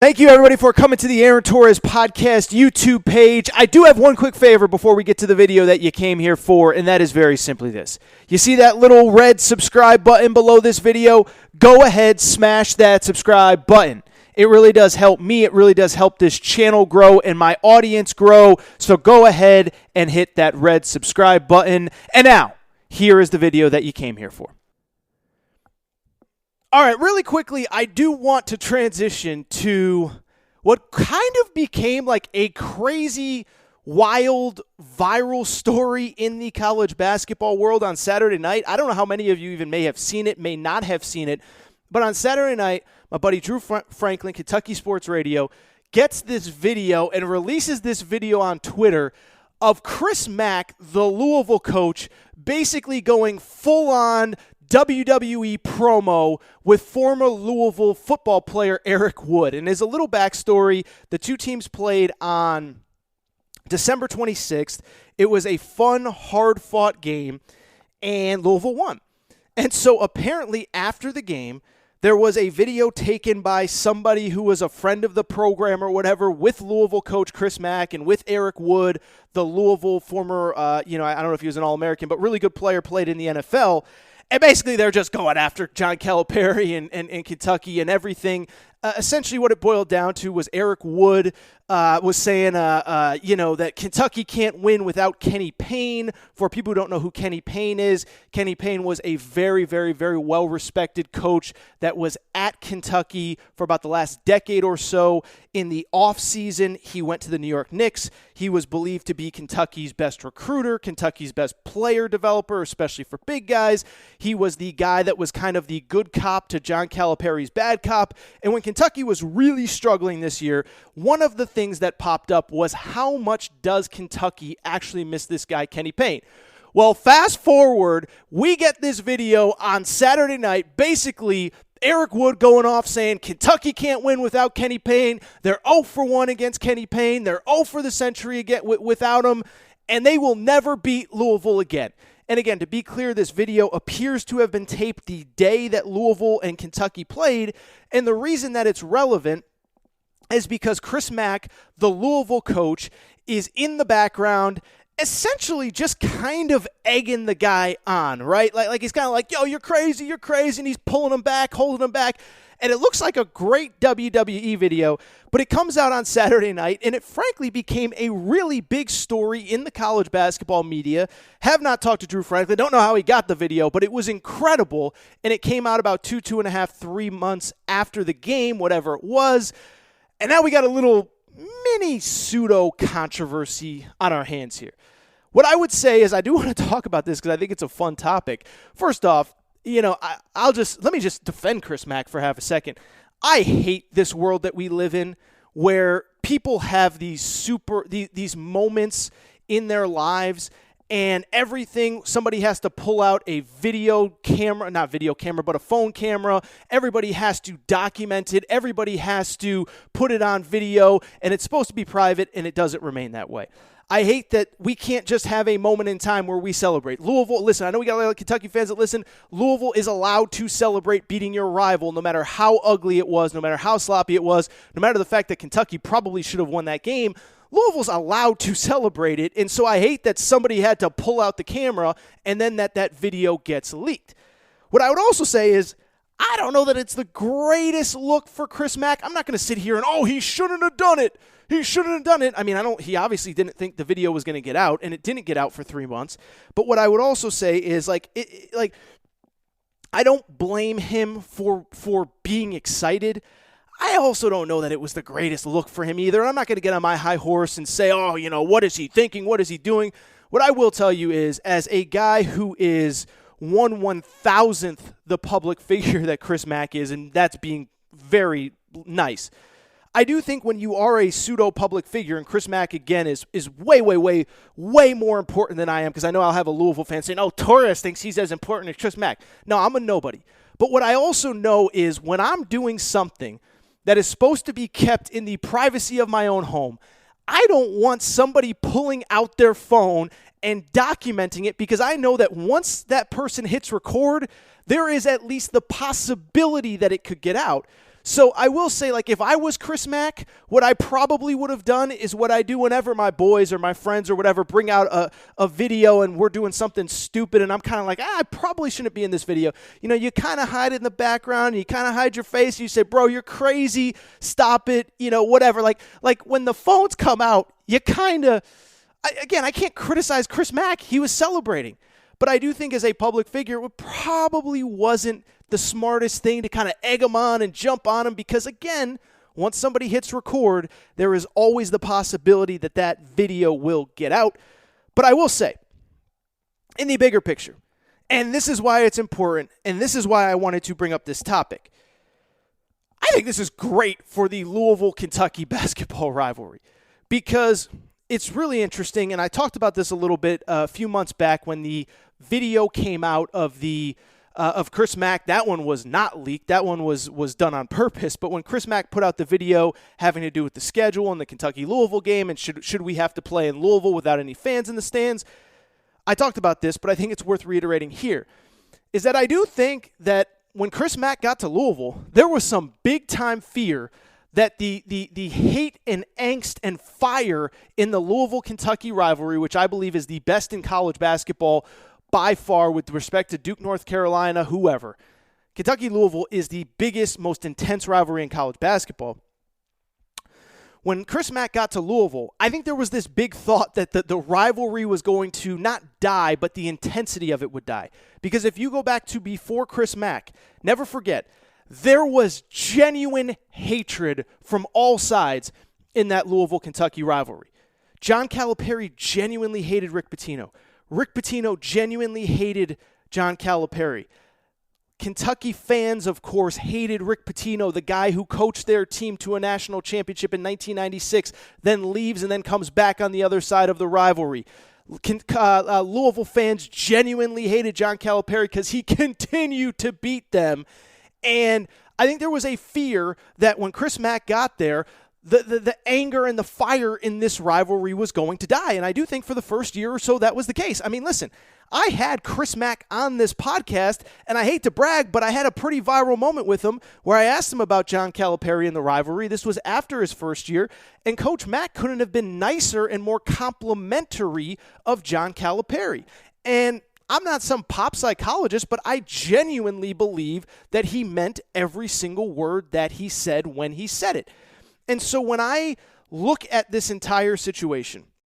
Thank you, everybody, for coming to the Aaron Torres Podcast YouTube page. I do have one quick favor before we get to the video that you came here for, and that is very simply this. You see that little red subscribe button below this video? Go ahead, smash that subscribe button. It really does help me. It really does help this channel grow and my audience grow. So go ahead and hit that red subscribe button. And now, here is the video that you came here for. All right, really quickly, I do want to transition to what kind of became like a crazy, wild, viral story in the college basketball world on Saturday night. I don't know how many of you even may have seen it, may not have seen it, but on Saturday night, my buddy Drew Franklin, Kentucky Sports Radio, gets this video and releases this video on Twitter of Chris Mack, the Louisville coach, basically going full-on WWE promo with former Louisville football player Eric Wood. And as a little backstory, the two teams played on December 26th. It was a fun, hard-fought game, and Louisville won. And so apparently after the game, there was a video taken by somebody who was a friend of the program or whatever with Louisville coach Chris Mack and with Eric Wood, the Louisville former, I don't know if he was an All-American, but really good player, played in the NFL. And basically, they're just going after John Calipari and Kentucky and everything. Essentially, what it boiled down to was Eric Wood was saying, that Kentucky can't win without Kenny Payne. For people who don't know who Kenny Payne is, Kenny Payne was a very, very, very well-respected coach that was at Kentucky for about the last decade or so. In the offseason, he went to the New York Knicks. He was believed to be Kentucky's best recruiter, Kentucky's best player developer, especially for big guys. He was the guy that was kind of the good cop to John Calipari's bad cop. And when Kentucky was really struggling this year, one of the things that popped up was how much does Kentucky actually miss this guy, Kenny Payne? Well, fast forward, we get this video on Saturday night, basically Eric Wood going off saying Kentucky can't win without Kenny Payne. They're 0 for 1 against Kenny Payne. They're 0 for the century again without him, and they will never beat Louisville again. And again, to be clear, this video appears to have been taped the day that Louisville and Kentucky played, and the reason that it's relevant is because Chris Mack, the Louisville coach, is in the background essentially just kind of egging the guy on, right? Like he's kind of like, yo, you're crazy, and he's pulling him back, holding him back. And it looks like a great WWE video, but it comes out on Saturday night, and it frankly became a really big story in the college basketball media. Have not talked to Drew Franklin, don't know how he got the video, but it was incredible, and it came out about 2.5, 3 months after the game, whatever it was. And now we got a little mini pseudo-controversy on our hands here. What I would say is I do want to talk about this because I think it's a fun topic. First off, let me just defend Chris Mack for half a second. I hate this world that we live in where people have these moments in their lives and everything, somebody has to pull out a but a phone camera. Everybody has to document it. Everybody has to put it on video, and it's supposed to be private, and it doesn't remain that way. I hate that we can't just have a moment in time where we celebrate. Louisville, listen, I know we got a lot of Kentucky fans that listen. Louisville is allowed to celebrate beating your rival no matter how ugly it was, no matter how sloppy it was, no matter the fact that Kentucky probably should have won that game. Louisville's allowed to celebrate it, and so I hate that somebody had to pull out the camera and then that video gets leaked. What I would also say is I don't know that it's the greatest look for Chris Mack. I'm not going to sit here and, he shouldn't have done it. He shouldn't have done it. I mean, he obviously didn't think the video was going to get out, and it didn't get out for 3 months. But what I would also say is, I don't blame him for being excited. I also don't know that it was the greatest look for him either. I'm not going to get on my high horse and say, what is he thinking? What is he doing? What I will tell you is, as a guy who is 1/1000th the public figure that Chris Mack is, and that's being very nice, I do think when you are a pseudo-public figure, and Chris Mack, again, is way, way, way, way more important than I am, because I know I'll have a Louisville fan saying, Torres thinks he's as important as Chris Mack. No, I'm a nobody. But what I also know is when I'm doing something that is supposed to be kept in the privacy of my own home, I don't want somebody pulling out their phone and documenting it, because I know that once that person hits record, there is at least the possibility that it could get out. So I will say, like, if I was Chris Mack, what I probably would have done is what I do whenever my boys or my friends or whatever bring out a video and we're doing something stupid and I'm kind of like, I probably shouldn't be in this video. You know, you kind of hide it in the background, you kind of hide your face, you say, bro, you're crazy, stop it, you know, whatever. Like when the phones come out, you kind of, again, I can't criticize Chris Mack. He was celebrating. But I do think as a public figure, it probably wasn't the smartest thing to kind of egg him on and jump on him because, again, once somebody hits record, there is always the possibility that that video will get out. But I will say, in the bigger picture, and this is why it's important, and this is why I wanted to bring up this topic, I think this is great for the Louisville-Kentucky basketball rivalry because it's really interesting, and I talked about this a little bit a few months back when the video came out of Chris Mack. That one was not leaked. That one was done on purpose. But when Chris Mack put out the video having to do with the schedule and the Kentucky-Louisville game and should we have to play in Louisville without any fans in the stands, I talked about this, but I think it's worth reiterating here, is that I do think that when Chris Mack got to Louisville, there was some big-time fear that the hate and angst and fire in the Louisville-Kentucky rivalry, which I believe is the best in college basketball by far with respect to Duke, North Carolina, whoever. Kentucky-Louisville is the biggest, most intense rivalry in college basketball. When Chris Mack got to Louisville, I think there was this big thought that the rivalry was going to not die, but the intensity of it would die. Because if you go back to before Chris Mack, never forget, there was genuine hatred from all sides in that Louisville-Kentucky rivalry. John Calipari genuinely hated Rick Pitino. Rick Pitino genuinely hated John Calipari. Kentucky fans, of course, hated Rick Pitino, the guy who coached their team to a national championship in 1996, then leaves and then comes back on the other side of the rivalry. Louisville fans genuinely hated John Calipari because he continued to beat them. And I think there was a fear that when Chris Mack got there, the anger and the fire in this rivalry was going to die. And I do think for the first year or so that was the case. I mean, listen, I had Chris Mack on this podcast, and I hate to brag, but I had a pretty viral moment with him where I asked him about John Calipari and the rivalry. This was after his first year, and Coach Mack couldn't have been nicer and more complimentary of John Calipari. And I'm not some pop psychologist, but I genuinely believe that he meant every single word that he said when he said it. And so when I look at this entire situation,